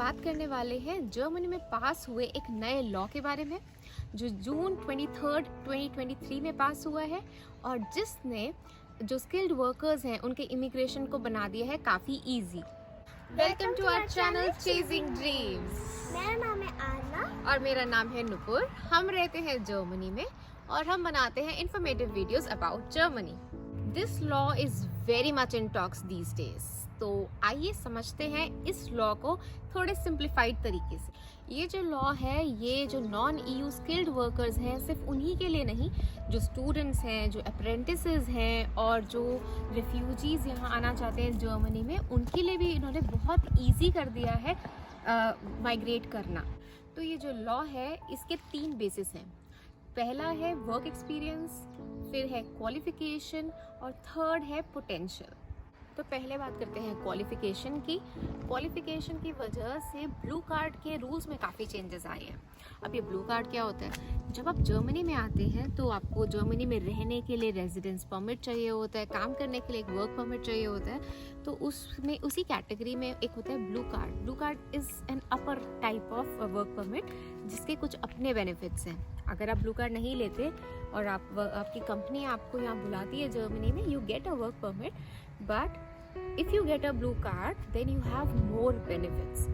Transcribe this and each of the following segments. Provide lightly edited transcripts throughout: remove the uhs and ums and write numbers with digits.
बात करने वाले हैं जर्मनी में पास हुए एक नए लॉ के बारे में जो जून 23, 2023 में पास हुआ है और जिसने जो स्किल्ड वर्कर्स हैं उनके इमिग्रेशन को बना दिया है काफ़ी easy. Welcome to our channel chasing dreams. मेरा नाम है आरना और मेरा नाम है नुपुर। हम रहते हैं जर्मनी में और हम बनाते हैं informative videos about Germany. This law is very much in talks these days. तो आइए समझते हैं इस लॉ को थोड़े सिंप्लीफाइड तरीके से। ये जो लॉ है ये जो नॉन ईयू स्किल्ड वर्कर्स हैं सिर्फ उन्हीं के लिए नहीं, जो स्टूडेंट्स हैं, जो अप्रेंटिसेस हैं और जो रिफ्यूजीज़ यहाँ आना चाहते हैं जर्मनी में, उनके लिए भी इन्होंने बहुत ईजी कर दिया है माइग्रेट करना। तो ये जो लॉ है इसके 3 बेसिस हैं। पहला है वर्क एक्सपीरियंस, फिर है क्वालिफिकेशन और थर्ड है पोटेंशियल। तो पहले बात करते हैं क्वालिफिकेशन की। क्वालिफिकेशन की वजह से ब्लू कार्ड के रूल्स में काफ़ी चेंजेस आए हैं। अब ये ब्लू कार्ड क्या होता है? जब आप जर्मनी में आते हैं तो आपको जर्मनी में रहने के लिए रेजिडेंस परमिट चाहिए होता है, काम करने के लिए एक वर्क परमिट चाहिए होता है। तो उसमें उसी कैटेगरी में एक होता है blue card. Blue card is an upper type of work permit जिसके कुछ अपने बेनिफिट्स हैं। अगर आप ब्लू कार्ड नहीं लेते और आपकी कंपनी आपको यहाँ बुलाती है जर्मनी में, you get a work permit, but if you get a blue card then you have more benefits।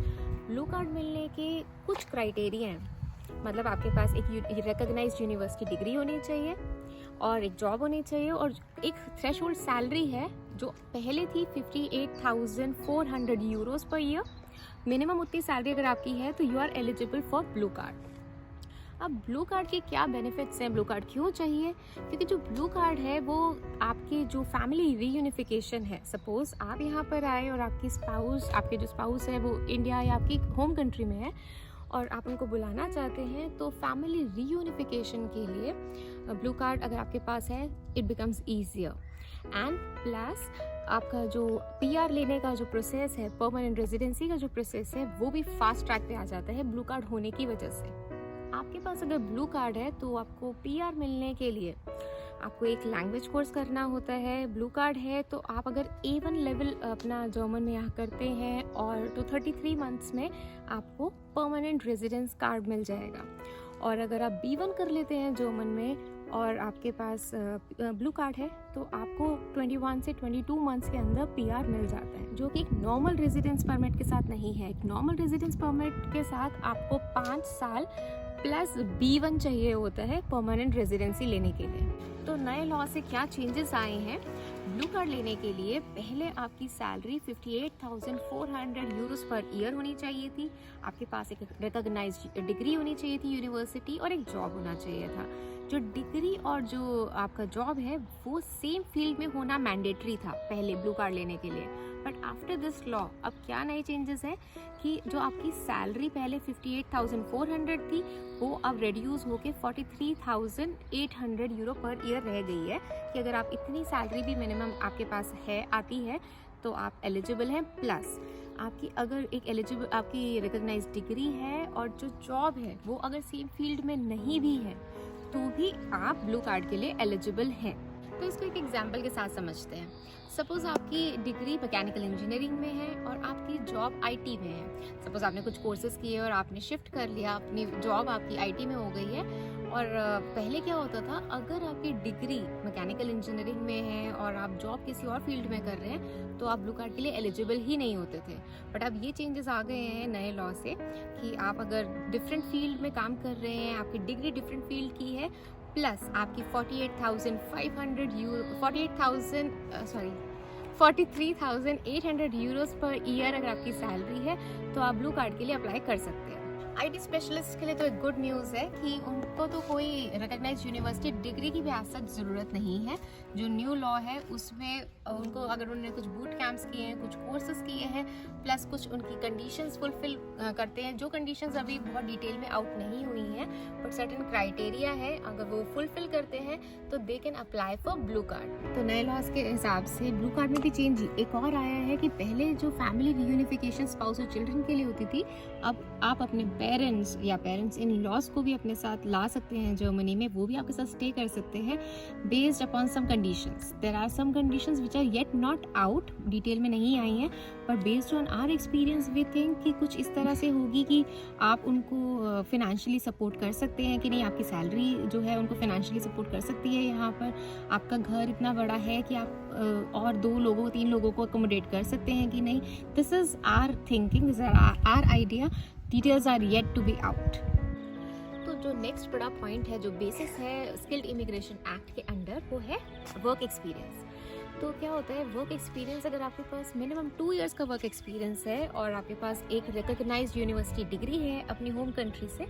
Blue card मिलने के कुछ क्राइटेरिया हैं। मतलब आपके पास एक रिकॉग्नाइज्ड यूनिवर्सिटी डिग्री होनी चाहिए और एक जॉब होनी चाहिए और एक थ्रेशोल्ड सैलरी है जो पहले थी 58,400 यूरोस पर ईयर। मिनिमम उतनी सैलरी अगर आपकी है तो you are eligible for blue card. अब ब्लू कार्ड के क्या बेनिफिट्स हैं, ब्लू कार्ड क्यों चाहिए? क्योंकि जो ब्लू कार्ड है वो आपकी जो फैमिली रीयूनिफिकेशन है, सपोज आप यहाँ पर आए और आपके जो स्पाउस है वो इंडिया या आपकी होम कंट्री में है और आप उनको बुलाना चाहते हैं, तो फैमिली रीयूनिफिकेशन के लिए ब्लू कार्ड अगर आपके पास है it becomes easier. And plus आपका जो PR लेने का जो प्रोसेस है, परमानेंट रेजिडेंसी का जो प्रोसेस है, वो भी फास्ट ट्रैक पे आ जाता है ब्लू कार्ड होने की वजह से। आपके पास अगर ब्लू कार्ड है तो आपको PR मिलने के लिए आपको एक लैंग्वेज कोर्स करना होता है। ब्लू कार्ड है तो आप अगर A1 लेवल अपना जर्मन में यहाँ करते हैं और तो 33 मंथ्स में आपको परमानेंट रेजिडेंस कार्ड मिल जाएगा। और अगर आप B1 कर लेते हैं जर्मन में और आपके पास ब्लू कार्ड है तो आपको 21 से 22 मंथ्स के अंदर PR मिल जाता है, जो कि एक नॉर्मल रेजिडेंस परमिट के साथ नहीं है। एक नॉर्मल रेजिडेंस परमिट के साथ आपको 5 साल प्लस B1 चाहिए होता है परमानेंट रेजिडेंसी लेने के लिए। तो नए लॉ से क्या चेंजेस आए हैं? ब्लू कार्ड लेने के लिए पहले आपकी सैलरी 58,400 यूरोस पर ईयर होनी चाहिए थी, आपके पास एक रिकॉग्नाइज्ड डिग्री होनी चाहिए थी यूनिवर्सिटी और एक जॉब होना चाहिए था। जो डिग्री और जो आपका जॉब है वो सेम फील्ड में होना मैंडेटरी था पहले ब्लू कार्ड लेने के लिए। बट आफ्टर दिस लॉ अब क्या नए चेंजेस हैं कि जो आपकी सैलरी पहले 58,400 थी वो अब रिड्यूस होके 43,800 यूरो पर ईयर रह गई है कि अगर आप इतनी सैलरी भी मिनिमम आपके पास आती है तो आप एलिजिबल हैं। प्लस आपकी अगर आपकी रिकॉग्नाइज्ड डिग्री है और जो जॉब है वो अगर सेम फील्ड में नहीं भी है तो भी आप ब्लू कार्ड के लिए एलिजिबल हैं। तो इसको एक एग्जाम्पल के साथ समझते हैं। सपोज आपकी डिग्री मैकेनिकल इंजीनियरिंग में है और आपकी जॉब IT में है। सपोज आपने कुछ कोर्सेज किए और आपने शिफ्ट कर लिया, अपनी जॉब आपकी IT में हो गई है। और पहले क्या होता था, अगर आपकी डिग्री मैकेनिकल इंजीनियरिंग में है और आप जॉब किसी और फील्ड में कर रहे हैं तो आप ब्लू कार्ड के लिए एलिजिबल ही नहीं होते थे। बट अब ये चेंजेस आ गए हैं नए लॉ से कि आप अगर डिफरेंट फील्ड में काम कर रहे हैं, आपकी डिग्री डिफरेंट फील्ड की है, प्लस आपकी 43,800 यूरोस पर ईयर अगर आपकी सैलरी है तो आप ब्लू कार्ड के लिए अप्लाई कर सकते हैं। IT स्पेशलिस्ट के लिए तो एक गुड न्यूज़ है कि उनको तो कोई रिकॉग्नाइज्ड यूनिवर्सिटी डिग्री की भी आज तक ज़रूरत नहीं है। जो न्यू लॉ है उसमें उनको अगर उन्होंने कुछ बूट कैंप्स किए हैं, कुछ कोर्सेज किए हैं, प्लस कुछ उनकी कंडीशंस फुलफिल करते हैं, जो कंडीशंस अभी बहुत डिटेल में आउट नहीं हुई हैं बट सर्टेन क्राइटेरिया है, अगर वो फुलफिल करते हैं तो they can apply for blue card. तो नए लॉज के हिसाब से ब्लू कार्ड में भी चेंज एक और आया है कि पहले जो फैमिली रीयूनिफिकेशन स्पाउस और चिल्ड्रन के लिए होती थी, अब आप अपने पेरेंट्स या पेरेंट्स इन लॉज को भी अपने साथ ला सकते हैं जर्मनी में, वो भी आपके साथ स्टे कर सकते हैं based upon some conditions. There are some conditions which are yet not out, detail में नहीं आई हैं, पर based on our experience we think कि कुछ इस तरह से होगी कि आप उनको फिनेंशियली सपोर्ट कर सकते हैं कि नहीं, आपकी सैलरी जो है उनको फिनेंशियली सपोर्ट कर सकती है. यहाँ पर आपका घर इतना बड़ा है कि आप और 2 लोगों 3 लोगों को अकोमोडेट कर सकते हैं कि नहीं. This is our thinking, this is our idea. Details are yet to be out. तो जो नेक्स्ट बड़ा पॉइंट है, जो बेसिस है स्किल्ड इमिग्रेशन एक्ट के अंडर, वो है वर्क एक्सपीरियंस. तो क्या होता है वर्क एक्सपीरियंस, अगर आपके पास मिनिमम 2 इयर्स का वर्क एक्सपीरियंस है और आपके पास एक रिकॉग्नाइज्ड यूनिवर्सिटी डिग्री है अपनी होम कंट्री से,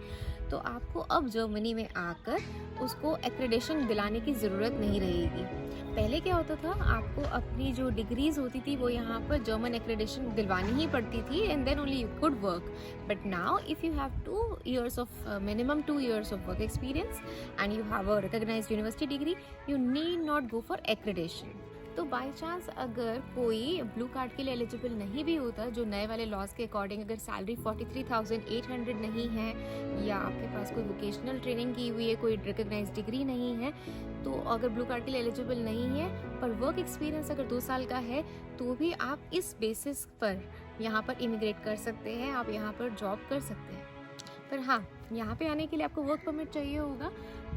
तो आपको अब जर्मनी में आकर उसको एक्रेडिशन दिलाने की ज़रूरत नहीं रहेगी. पहले क्या होता था, आपको अपनी जो डिग्रीज होती थी वो यहाँ पर जर्मन एक्रेडिशन दिलवानी ही पड़ती थी and then only you could work. But now if you have 2 years of minimum 2 years of work experience and you have a recognized university degree, you need not go for accreditation. तो by chance अगर कोई blue card के लिए eligible नहीं भी होता, जो नए वाले लॉज के अकॉर्डिंग अगर सैलरी 43,800 नहीं है या आपके पास कोई वोकेशनल ट्रेनिंग की हुई है, कोई रिकॉग्नाइज्ड डिग्री नहीं है, तो अगर ब्लू कार्ड के लिए एलिजिबल नहीं है पर वर्क एक्सपीरियंस अगर 2 साल का है, तो भी आप इस बेसिस पर यहाँ पर इमिग्रेट कर सकते हैं, आप यहाँ पर जॉब कर सकते हैं. पर हाँ, यहाँ पे आने के लिए आपको वर्क परमिट चाहिए होगा.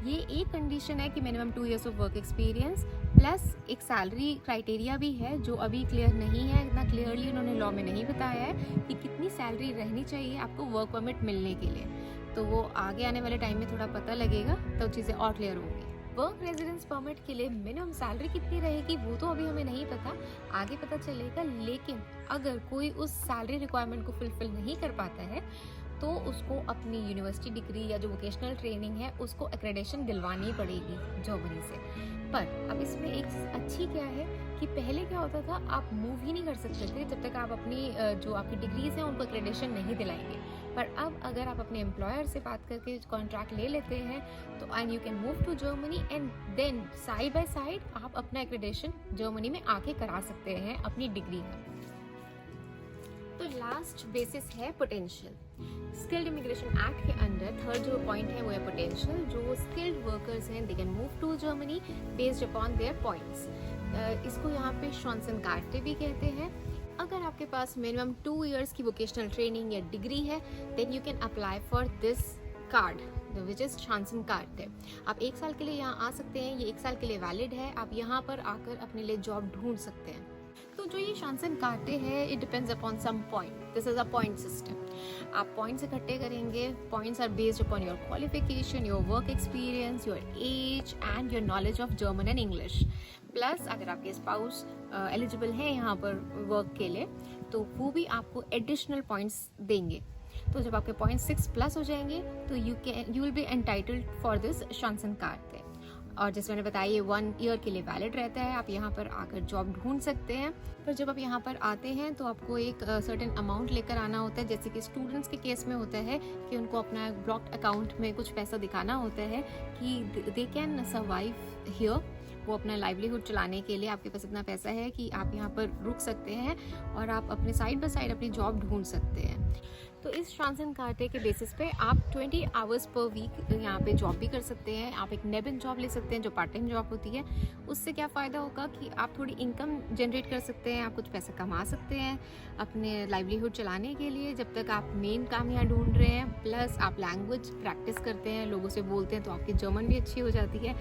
ये एक कंडीशन है कि minimum 2 years of work experience plus एक सैलरी क्राइटेरिया भी है जो अभी क्लियर नहीं है, इतना क्लियरली उन्होंने लॉ में नहीं बताया है कि कितनी सैलरी रहनी चाहिए आपको वर्क परमिट मिलने के लिए. तो वो आगे आने वाले टाइम में थोड़ा पता लगेगा, तो चीज़ें और क्लियर होंगी. वर्क रेजिडेंस परमिट के लिए मिनिमम सैलरी कितनी रहेगी वो तो अभी हमें नहीं पता, आगे पता चलेगा. लेकिन अगर कोई उस सैलरी रिक्वायरमेंट को फुलफिल नहीं कर पाता है तो उसको अपनी यूनिवर्सिटी डिग्री या जो वोकेशनल ट्रेनिंग है उसको एक्रेडिशन दिलवानी पड़ेगी जर्मनी से. पर अब इसमें एक अच्छी क्या है कि पहले क्या होता था, आप मूव ही नहीं कर सकते थे जब तक आप अपनी जो आपकी डिग्रीज हैं उनको एक्रेडिशन नहीं दिलाएंगे. पर अब अगर आप अपने एम्प्लॉयर से बात करके कॉन्ट्रैक्ट ले लेते हैं तो and you can move to Germany and then side by side आप अपना एक्रेडिशन जर्मनी में आके करा सकते हैं अपनी डिग्री का. तो लास्ट बेसिस है पोटेंशियल. स्किल्ड इमिग्रेशन एक्ट के अंडर थर्ड जो पॉइंट है वो है पोटेंशियल. जो स्किल्ड वर्कर्स हैं they can move to Germany based upon their points. इसको यहाँ पे शांसन कार्टे भी कहते हैं. अगर आपके पास मिनिमम 2 years की वोकेशनल ट्रेनिंग या डिग्री है then you can apply for this card which is chancen card है. आप 1 साल के लिए यहाँ आ सकते हैं, ये 1 साल के लिए वैलिड है. आप यहाँ पर आकर अपने लिए जॉब ढूंढ सकते हैं. तो जो ये शांसन कार्टे है it depends upon some point. This is a point system. आप पॉइंट्स इकट्ठे करेंगे. Points are based upon your qualification, your work experience, your age and your knowledge of German and English. Plus अगर आपके spouse eligible है यहाँ पर work के लिए तो वो भी आपको एडिशनल पॉइंट्स देंगे. तो जब आपके पॉइंट 6+ हो जाएंगे तो you will be entitled for this chancen karte. और जैसे मैंने बताया ये 1 year के लिए वैलिड रहता है. आप यहाँ पर आकर जॉब ढूंढ सकते हैं. पर जब आप यहाँ पर आते हैं तो आपको एक सर्टेन अमाउंट लेकर आना होता है. जैसे कि स्टूडेंट्स के केस में होता है कि उनको अपना ब्लॉक्ड अकाउंट में कुछ पैसा दिखाना होता है कि दे कैन सर्वाइव हियर. वो अपना लाइवलीहुड चलाने के लिए आपके पास इतना पैसा है कि आप यहाँ पर रुक सकते हैं और आप अपने साइड बाय साइड अपनी जॉब ढूंढ सकते हैं. तो इस शांसन कार्टे के बेसिस पे आप 20 hours पर वीक यहाँ पे जॉब भी कर सकते हैं. आप एक नेबिन जॉब ले सकते हैं जो पार्ट टाइम जॉब होती है. उससे क्या फ़ायदा होगा कि आप थोड़ी इनकम जनरेट कर सकते हैं, आप कुछ पैसा कमा सकते हैं अपने लाइवलीहुड चलाने के लिए जब तक आप मेन काम यहाँ ढूंढ रहे हैं. प्लस आप लैंग्वेज प्रैक्टिस करते हैं, लोगों से बोलते हैं तो आपकी जर्मन भी अच्छी हो जाती है.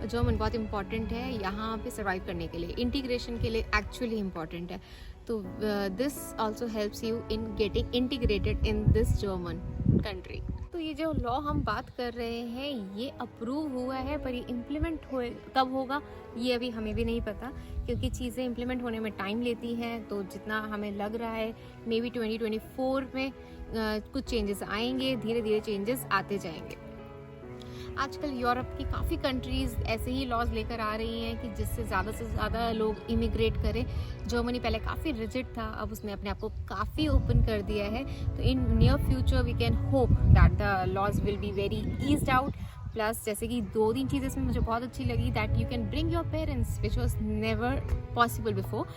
जर्मन बहुत इंपॉर्टेंट है यहाँ पे सर्वाइव करने के लिए, इंटीग्रेशन के लिए एक्चुअली इंपॉर्टेंट है. तो this also helps you in getting integrated in this German country. तो ये जो लॉ हम बात कर रहे हैं ये अप्रूव हुआ है, पर ये इम्प्लीमेंट कब होगा ये अभी हमें भी नहीं पता, क्योंकि चीज़ें इम्प्लीमेंट होने में टाइम लेती हैं. तो जितना हमें लग रहा है मे बी 2024 में कुछ चेंजेस आएंगे, धीरे धीरे चेंजेस आते जाएंगे. आजकल यूरोप की काफ़ी कंट्रीज़ ऐसे ही लॉज लेकर आ रही हैं कि जिससे ज़्यादा से ज़्यादा लोग इमिग्रेट करें. जर्मनी पहले काफ़ी रिजिड था, अब उसने अपने आप को काफ़ी ओपन कर दिया है. तो in near future we can hope that the laws will be very eased out. Plus जैसे कि 2-3 चीज़ें इसमें मुझे बहुत अच्छी लगी, that you can bring your parents which was never possible before,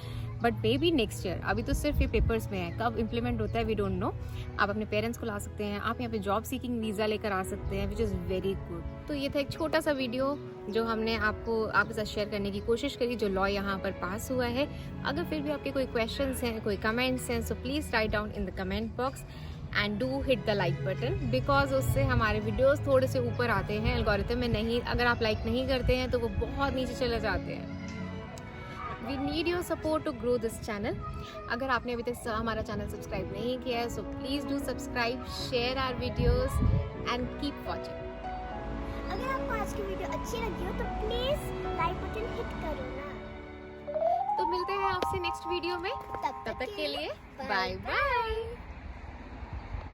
but maybe next year. अभी तो सिर्फ ये पेपर्स में है, कब इम्प्लीमेंट होता है वी डोंट नो। आप अपने पेरेंट्स को ला सकते हैं, आप यहाँ पे जॉब सीकिंग वीज़ा लेकर आ सकते हैं, विच इज़ वेरी गुड। तो ये था एक छोटा सा वीडियो जो हमने आपके साथ शेयर करने की कोशिश करी, जो लॉ यहाँ पर पास हुआ है। अगर फिर भी आपके कोई क्वेश्चंस हैं, कोई कमेंट्स हैं, so please write down in the comment box and do hit the like button, because उससे हमारे वीडियोस थोड़े से ऊपर आते हैं एल्गोरिथम में। नहीं, अगर आप लाइक नहीं करते हैं तो वो बहुत नीचे चले जाते हैं। We need your support to grow this channel. अगर आपने अभी तक हमारा चैनल सब्सक्राइब नहीं किया है, so please do subscribe, share our videos and keep watching. अगर आपको आज की वीडियो अच्छी लगी हो तो प्लीज लाइक बटन हिट करो ना। तो मिलते हैं आपसे नेक्स्ट वीडियो में, तब तब तक के लिए बाय बाय।